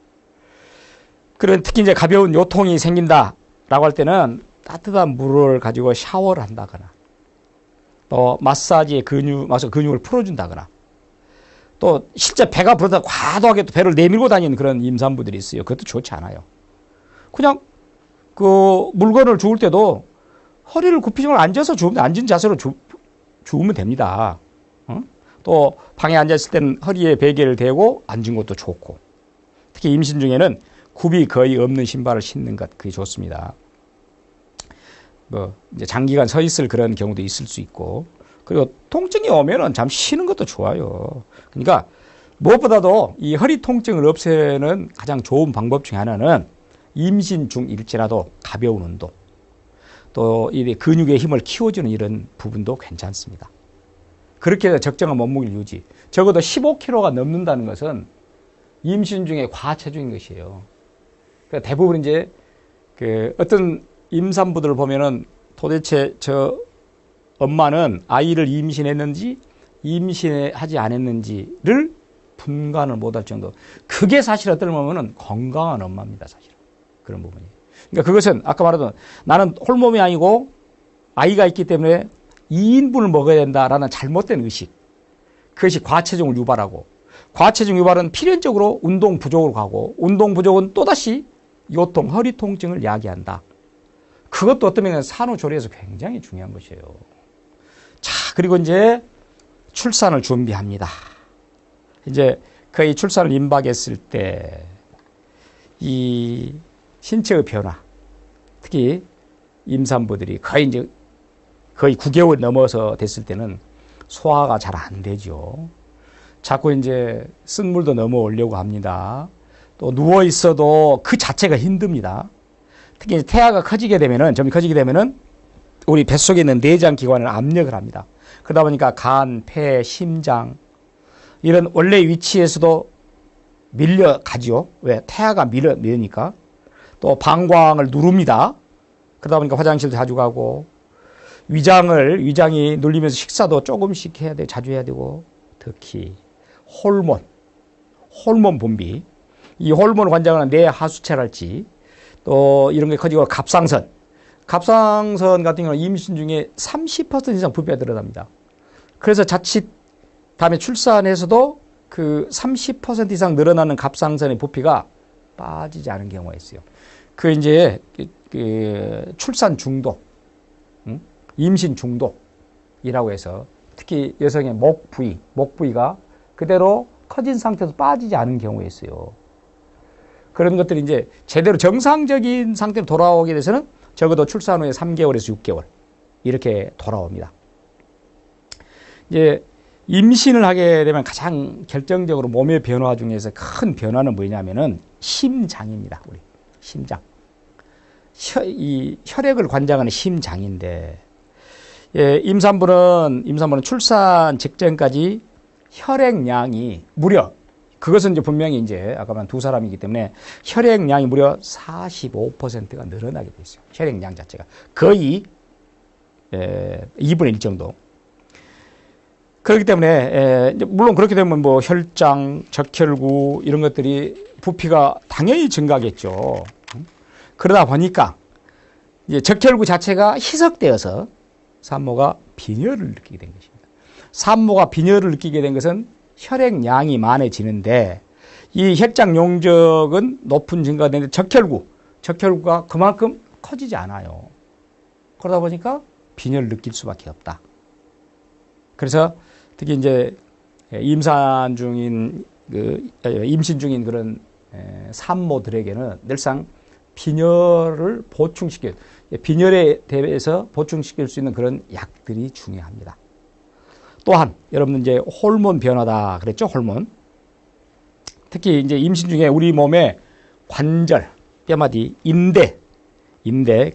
그런 특히 이제 가벼운 요통이 생긴다라고 할 때는 따뜻한 물을 가지고 샤워를 한다거나 또 마사지의 근육을 풀어준다거나 또 실제 배가 부르다 과도하게 또 배를 내밀고 다니는 그런 임산부들이 있어요. 그것도 좋지 않아요. 그냥 그 물건을 주울 때도 허리를 굽히지 말고 앉아서 주우면 앉은 자세로 주우면 됩니다. 또 방에 앉았을 때는 허리에 베개를 대고 앉은 것도 좋고, 특히 임신 중에는 굽이 거의 없는 신발을 신는 것, 그게 좋습니다. 뭐 이제 장기간 서 있을 그런 경우도 있을 수 있고, 그리고 통증이 오면은 잠시 쉬는 것도 좋아요. 그러니까 무엇보다도 이 허리 통증을 없애는 가장 좋은 방법 중에 하나는 임신 중일지라도 가벼운 운동, 또 이 근육의 힘을 키워주는 이런 부분도 괜찮습니다. 그렇게 해서 적정한 몸무게 유지. 적어도 15kg가 넘는다는 것은 임신 중에 과체중인 것이에요. 그러니까 대부분 이제 그 어떤 임산부들을 보면은 도대체 저 엄마는 아이를 임신했는지 임신하지 않았는지를 분간을 못할 정도. 그게 사실 어떤 보면은 건강한 엄마입니다, 사실. 그런 부분이. 그러니까 그것은 아까 말하던 나는 홀몸이 아니고 아이가 있기 때문에 2인분을 먹어야 된다라는 잘못된 의식. 그것이 과체중을 유발하고, 과체중 유발은 필연적으로 운동 부족으로 가고, 운동 부족은 또다시 요통, 허리 통증을 야기한다. 그것도 어떤 면에서 산후조리에서 굉장히 중요한 것이에요. 자, 그리고 이제 출산을 준비합니다. 이제 거의 출산을 임박했을 때 이 신체의 변화, 특히 임산부들이 거의 9개월 넘어서 됐을 때는 소화가 잘 안 되죠. 자꾸 이제 쓴물도 넘어오려고 합니다. 또 누워 있어도 그 자체가 힘듭니다. 특히 태아가 커지게 되면은, 점이 커지게 되면은 우리 뱃속에 있는 내장 기관을 압력을 합니다. 그러다 보니까 간, 폐, 심장 이런 원래 위치에서도 밀려가죠. 왜? 태아가 밀으니까. 또 방광을 누릅니다. 그러다 보니까 화장실도 자주 가고, 위장이 눌리면서 식사도 조금씩 해야 돼. 자주 해야 되고, 특히 호르몬 분비. 이 호르몬 관장은 뇌 하수체랄지 또 이런 게 커지고 갑상선 같은 경우는 임신 중에 30% 이상 부피가 늘어납니다. 그래서 자칫 다음에 출산해서도 그 30% 이상 늘어나는 갑상선의 부피가 빠지지 않은 경우가 있어요. 그 이제 출산 중독, 임신 중독이라고 해서 특히 여성의 목 부위가 그대로 커진 상태에서 빠지지 않은 경우가 있어요. 그런 것들이 이제 제대로 정상적인 상태로 돌아오게 돼서는 적어도 출산 후에 3개월에서 6개월 이렇게 돌아옵니다. 이제 임신을 하게 되면 가장 결정적으로 몸의 변화 중에서 큰 변화는 뭐냐면은 심장입니다. 우리 심장. 이 혈액을 관장하는 심장인데, 예, 임산부는 출산 직전까지 혈액량이 무려, 그것은 이제 분명히 이제 아까 말한 두 사람이기 때문에 혈액량이 무려 45%가 늘어나게 돼 있어요. 혈액량 자체가 거의 2분의 1 정도. 그렇기 때문에 물론 그렇게 되면 뭐 혈장, 적혈구 이런 것들이 부피가 당연히 증가하겠죠. 그러다 보니까 이제 적혈구 자체가 희석되어서 산모가 빈혈을 느끼게 된 것입니다. 산모가 빈혈을 느끼게 된 것은 혈액량이 많아지는데 이 혈장 용적은 높은 증가가 되는데 적혈구가 그만큼 커지지 않아요. 그러다 보니까 빈혈을 느낄 수밖에 없다. 그래서 특히 이제 임신 중인 그런 산모들에게는 늘상 빈혈에 대해서 보충시킬 수 있는 그런 약들이 중요합니다. 또한 여러분 이제 호르몬 변화다 그랬죠? 호르몬. 특히 이제 임신 중에 우리 몸의 관절, 뼈마디, 인대,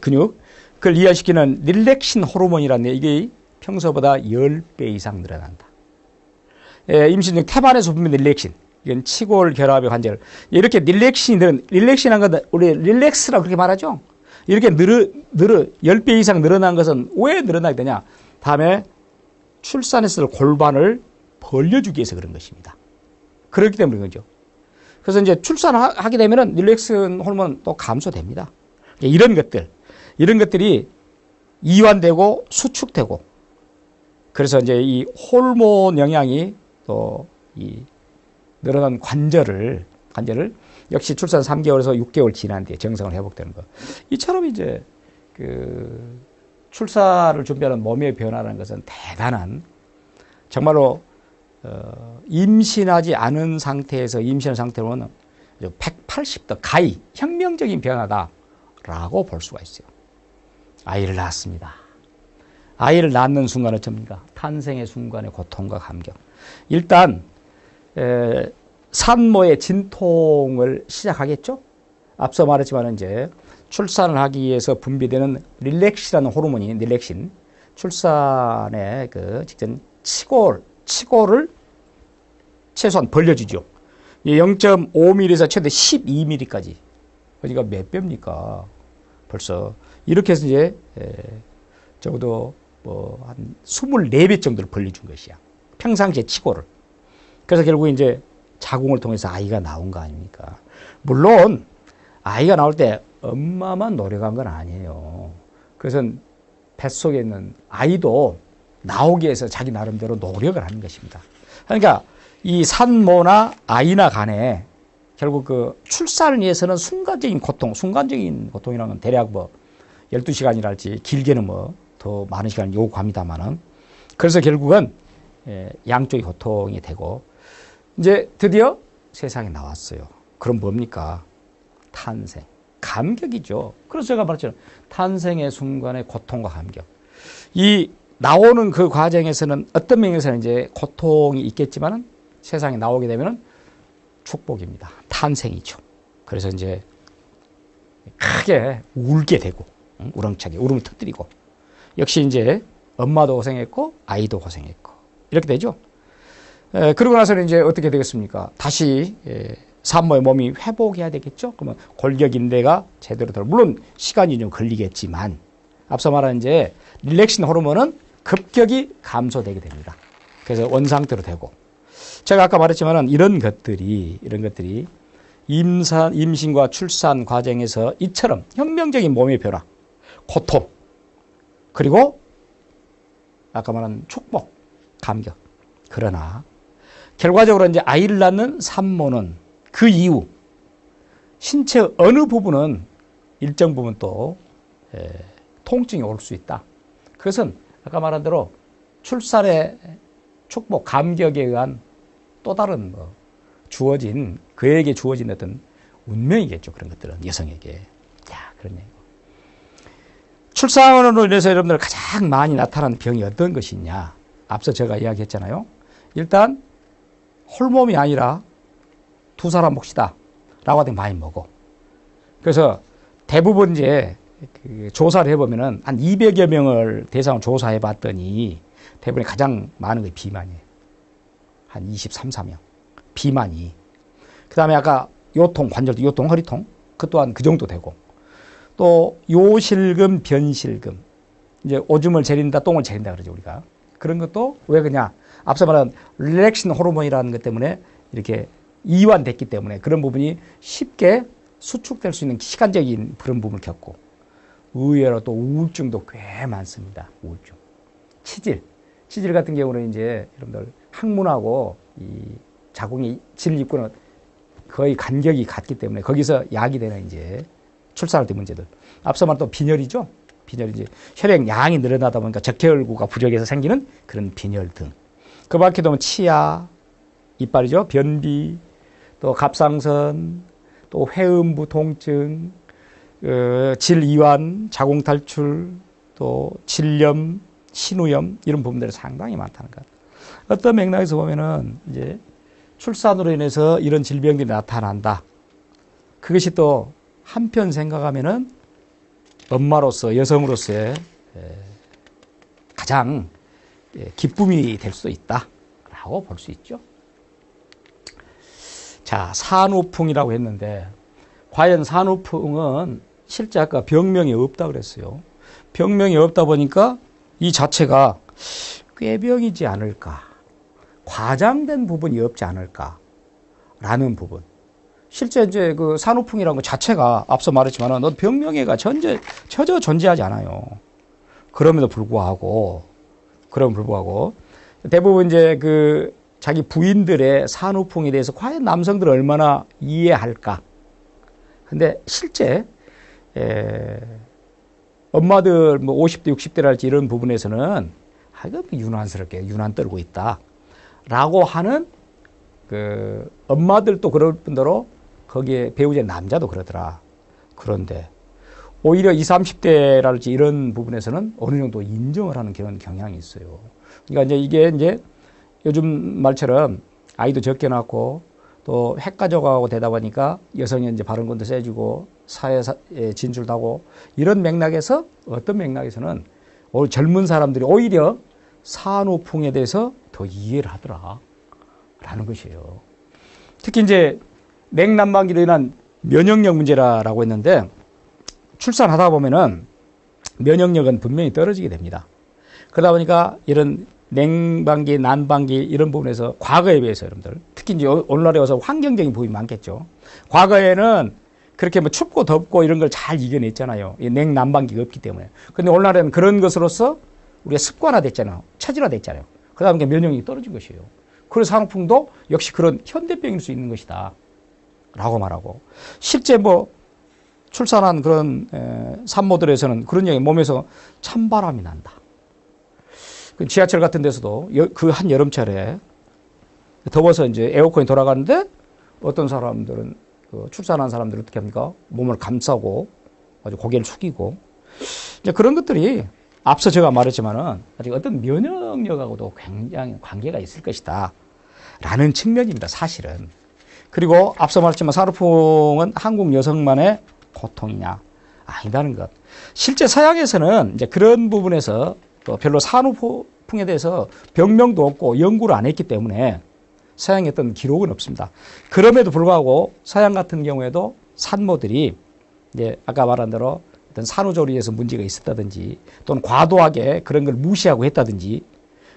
근육 그걸 이완시키는 릴렉신 호르몬이라는 이게 평소보다 10배 이상 늘어난다. 임신 중 태반에서 분비된 릴렉신. 이건 치골 결합의 관절. 이렇게 릴렉신한 건 우리 릴렉스라고 그렇게 말하죠. 이렇게 10배 이상 늘어난 것은 왜 늘어나게 되냐? 다음에 출산했을 골반을 벌려주기 위해서 그런 것입니다. 그렇기 때문에 그런 거죠. 그래서 이제 출산하게 되면은 릴렉신 호르몬 또 감소됩니다. 이런 것들이 이완되고 수축되고 그래서 이제 이 호르몬 영향이 또 이 늘어난 관절을 역시 출산 3개월에서 6개월 지난 뒤에 정상으로 회복되는 것. 이처럼 이제 출산을 준비하는 몸의 변화라는 것은 대단한 정말로 임신하지 않은 상태에서 임신한 상태로는 180도 가히 혁명적인 변화다라고 볼 수가 있어요. 아이를 낳았습니다. 아이를 낳는 순간은 뭡니까? 탄생의 순간의 고통과 감격. 일단 산모의 진통을 시작하겠죠. 앞서 말했지만 이제 출산을 하기 위해서 분비되는 릴렉신이라는 호르몬이 릴렉신 출산의 그 직전 치골을 최소한 벌려주죠. 0.5mm에서 최대 12mm까지. 그러니까 몇 배입니까? 벌써 이렇게 해서 이제 적어도 뭐 한 24배 정도를 벌려준 것이야. 평상시에 치골을. 그래서 결국 이제 자궁을 통해서 아이가 나온 거 아닙니까? 물론 아이가 나올 때 엄마만 노력한 건 아니에요. 그것은 뱃속에 있는 아이도 나오기 위해서 자기 나름대로 노력을 하는 것입니다. 그러니까 이 산모나 아이나 간에 결국 그 출산을 위해서는 순간적인 고통이라는 건 대략 뭐 12시간이랄지 길게는 뭐 더 많은 시간을 요구합니다만은 그래서 결국은 양쪽의 고통이 되고 이제 드디어 세상에 나왔어요. 그럼 뭡니까? 탄생. 감격이죠. 그래서 제가 말했잖아요. 탄생의 순간의 고통과 감격. 이 나오는 그 과정에서는 어떤 면에서는 이제 고통이 있겠지만은 세상에 나오게 되면은 축복입니다. 탄생이죠. 그래서 이제 크게 울게 되고, 우렁차게 울음을 터뜨리고, 역시 이제 엄마도 고생했고, 아이도 고생했고, 이렇게 되죠. 그러고 나서는 이제 어떻게 되겠습니까? 다시 산모의 몸이 회복해야 되겠죠. 그러면 골격인대가 제대로 물론 시간이 좀 걸리겠지만 앞서 말한 이제 릴렉신 호르몬은 급격히 감소되게 됩니다. 그래서 원상태로 되고, 제가 아까 말했지만은 이런 것들이 임신과 출산 과정에서 이처럼 혁명적인 몸의 변화, 고통, 그리고 아까 말한 축복, 감격. 그러나 결과적으로 이제 아이를 낳는 산모는 그 이후 신체 어느 부분은 일정 부분 또 통증이 올 수 있다. 그것은 아까 말한 대로 출산의 축복, 감격에 의한 또 다른 그에게 주어진 어떤 운명이겠죠. 그런 것들은 여성에게. 그런 얘기고. 출산으로 인해서 여러분들 가장 많이 나타나는 병이 어떤 것이냐. 앞서 제가 이야기했잖아요. 일단 홀몸이 아니라 두 사람 몫이다 라고 하더니 많이 먹어. 그래서 대부분 이제 조사를 해보면은 한 200여 명을 대상으로 조사해 봤더니 대부분 가장 많은 게 비만이에요. 한 23, 4명. 비만이. 그 다음에 아까 요통, 관절도 요통, 허리통. 그 또한 그 정도 되고. 또 요실금, 변실금. 이제 오줌을 재린다, 똥을 재린다 그러죠, 우리가. 그런 것도 왜 그러냐. 앞서 말한 릴렉신 호르몬이라는 것 때문에 이렇게 이완됐기 때문에 그런 부분이 쉽게 수축될 수 있는 시간적인 그런 부분을 겪고, 의외로 또 우울증도 꽤 많습니다. 우울증. 치질 같은 경우는 이제 여러분들 항문하고 이 자궁이 질 입구는 거의 간격이 같기 때문에 거기서 약이 되는 이제 출산할 때 문제들. 앞서 말한 또 빈혈이죠. 빈혈이 이제 혈액 양이 늘어나다 보니까 적혈구가 부족해서 생기는 그런 빈혈 등. 그 밖에도 뭐 치아, 이빨이죠. 변비, 또 갑상선, 또 회음부 통증, 질 이완, 자궁 탈출, 또 질염, 신우염 이런 부분들이 상당히 많다는 것. 어떤 맥락에서 보면은 이제 출산으로 인해서 이런 질병들이 나타난다. 그것이 또 한편 생각하면은 엄마로서 여성으로서의 가장 기쁨이 될 수도 있다라고 볼 수 있죠. 자, 산후풍이라고 했는데 과연 산후풍은 실제 아까 병명이 없다 그랬어요. 병명이 없다 보니까 이 자체가 꾀병이지 않을까, 과장된 부분이 없지 않을까라는 부분. 실제 이제 그 산후풍이라는 것 자체가 앞서 말했지만은 병명애가 전혀 존재하지 않아요. 그럼에도 불구하고 대부분 이제 그 자기 부인들의 산후풍에 대해서 과연 남성들은 얼마나 이해할까? 근데 실제 엄마들 뭐 50대, 60대랄지 이런 부분에서는 이거 유난스럽게 유난 떨고 있다라고 하는 그 엄마들도 그럴 뿐더러 거기에 배우자 남자도 그러더라. 그런데 오히려 20, 30대랄지 이런 부분에서는 어느 정도 인정을 하는 그런 경향이 있어요. 그러니까 이제 이게 이제 요즘 말처럼 아이도 적게 낳고 또 핵가족하고 되다 보니까 여성이 이제 발언권도 세지고 사회에 진출도 하고 이런 맥락에서 어떤 맥락에서는 오히려 젊은 사람들이 오히려 산후풍에 대해서 더 이해를 하더라. 라는 것이에요. 특히 이제 냉난방기로 인한 면역력 문제라고 했는데 출산하다 보면은 면역력은 분명히 떨어지게 됩니다. 그러다 보니까 이런 냉방기, 난방기 이런 부분에서 과거에 비해서 여러분들 특히 이제 오늘날에 와서 환경적인 부분이 많겠죠. 과거에는 그렇게 뭐 춥고 덥고 이런 걸 잘 이겨냈잖아요. 냉난방기가 없기 때문에. 근데 오늘날에는 그런 것으로서 우리가 습관화됐잖아요. 체질화됐잖아요. 그러다 보니까 면역력이 떨어진 것이에요. 그래서 산후풍도 역시 그런 현대병일 수 있는 것이다. 라고 말하고. 실제 뭐 출산한 그런 산모들에서는 그런 얘기, 몸에서 찬바람이 난다. 지하철 같은 데서도 그 한 여름철에 더워서 이제 에어컨이 돌아가는데 어떤 사람들은 출산한 사람들은 어떻게 합니까? 몸을 감싸고 아주 고개를 숙이고 이제 그런 것들이 앞서 제가 말했지만은 아직 어떤 면역력하고도 굉장히 관계가 있을 것이다. 라는 측면입니다. 사실은. 그리고 앞서 말했지만 산후풍은 한국 여성만의 고통이냐? 아니다는 것. 실제 서양에서는 이제 그런 부분에서 또 별로 산후풍에 대해서 병명도 없고 연구를 안 했기 때문에 서양에 어떤 기록은 없습니다. 그럼에도 불구하고 서양 같은 경우에도 산모들이 이제 아까 말한 대로 어떤 산후조리에서 문제가 있었다든지 또는 과도하게 그런 걸 무시하고 했다든지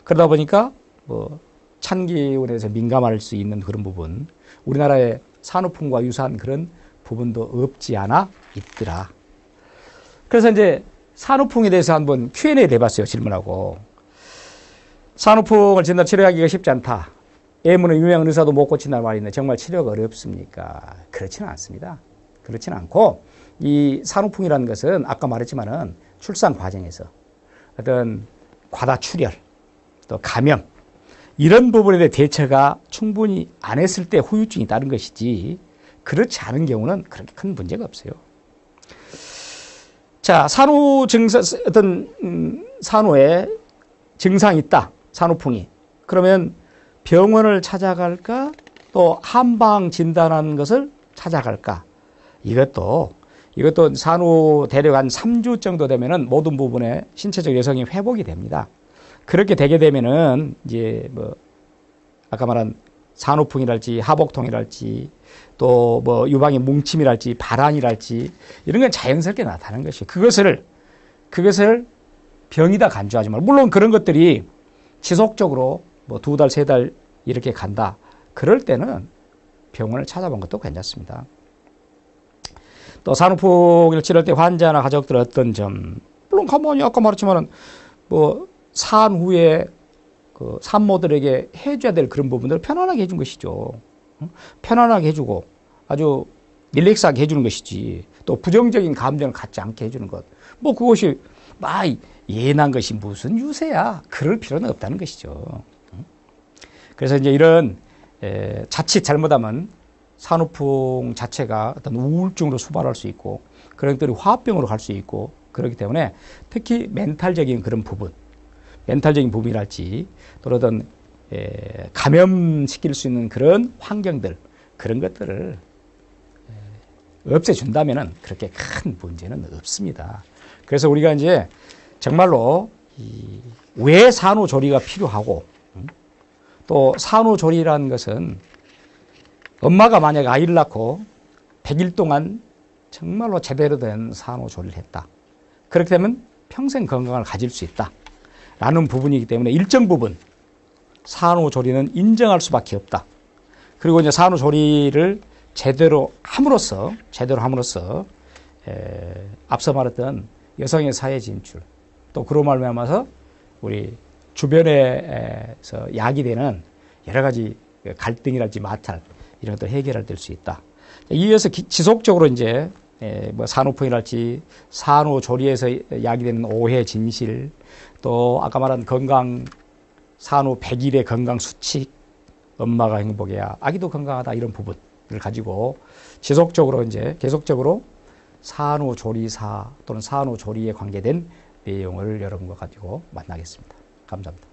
그러다 보니까 뭐 찬기운에서 민감할 수 있는 그런 부분, 우리나라의 산후풍과 유사한 그런 부분도 없지 않아 있더라. 그래서 이제 산후풍에 대해서 한번 Q&A 내봤어요. 질문하고. 산후풍을 진단 치료하기가 쉽지 않다. 예문은 유명한 의사도 못 고친다는 말이 있는데 정말 치료가 어렵습니까? 그렇지는 않습니다. 그렇지는 않고 이 산후풍이라는 것은 아까 말했지만은 출산 과정에서 어떤 과다출혈 또 감염 이런 부분에 대해 대처가 충분히 안 했을 때 후유증이 따른 것이지 그렇지 않은 경우는 그렇게 큰 문제가 없어요. 자, 산후 증상, 어떤 산후에 증상이 있다. 산후풍이. 그러면 병원을 찾아갈까? 또 한방 진단하는 것을 찾아갈까? 이것도 산후 대략 한 3주 정도 되면은 모든 부분에 신체적 여성이 회복이 됩니다. 그렇게 되게 되면은 이제 뭐 아까 말한 산후풍이랄지 하복통이랄지 또 뭐 유방의 뭉침이랄지 발한이랄지 이런 건 자연스럽게 나타나는 것이에요. 그것을 병이다 간주하지 말고 물론 그런 것들이 지속적으로 뭐 2달, 3달 이렇게 간다. 그럴 때는 병원을 찾아본 것도 괜찮습니다. 또 산후풍을 치료할 때 환자나 가족들의 어떤 점 물론 가만히 아까 말했지만은 뭐 산후에 그 산모들에게 해줘야 될 그런 부분들을 편안하게 해준 것이죠. 편안하게 해주고 아주 릴렉스하게 해주는 것이지 또 부정적인 감정을 갖지 않게 해주는 것. 뭐 그것이 예난 것이 무슨 유세야. 그럴 필요는 없다는 것이죠. 그래서 이제 이런 자칫 잘못하면 산후풍 자체가 어떤 우울증으로 수발할 수 있고 그런 것들이 화합병으로 갈 수 있고 그렇기 때문에 특히 멘탈적인 그런 부분 멘탈적인 부분이랄지 또 어떤 감염시킬 수 있는 그런 환경들 그런 것들을 없애준다면은 그렇게 큰 문제는 없습니다. 그래서 우리가 이제 정말로 왜 산후조리가 필요하고 또 산후조리라는 것은 엄마가 만약 아이를 낳고 100일 동안 정말로 제대로 된 산후조리를 했다. 그렇게 되면 평생 건강을 가질 수 있다. 라는 부분이기 때문에 일정 부분 산후조리는 인정할 수밖에 없다. 그리고 이제 산후조리를 제대로 함으로써 앞서 말했던 여성의 사회 진출 또 그로 말미암아서 우리 주변에서 야기되는 여러 가지 갈등이랄지 마찰 이런 것들 해결할 수 있다. 이어서 지속적으로 이제 뭐 산후풍이랄지 산후조리에서 야기되는 오해 진실 또 아까 말한 건강 산후 100일의 건강 수칙 엄마가 행복해야 아기도 건강하다 이런 부분을 가지고 지속적으로 이제 계속적으로 산후조리사 또는 산후조리에 관계된 내용을 여러분과 가지고 만나겠습니다. 감사합니다.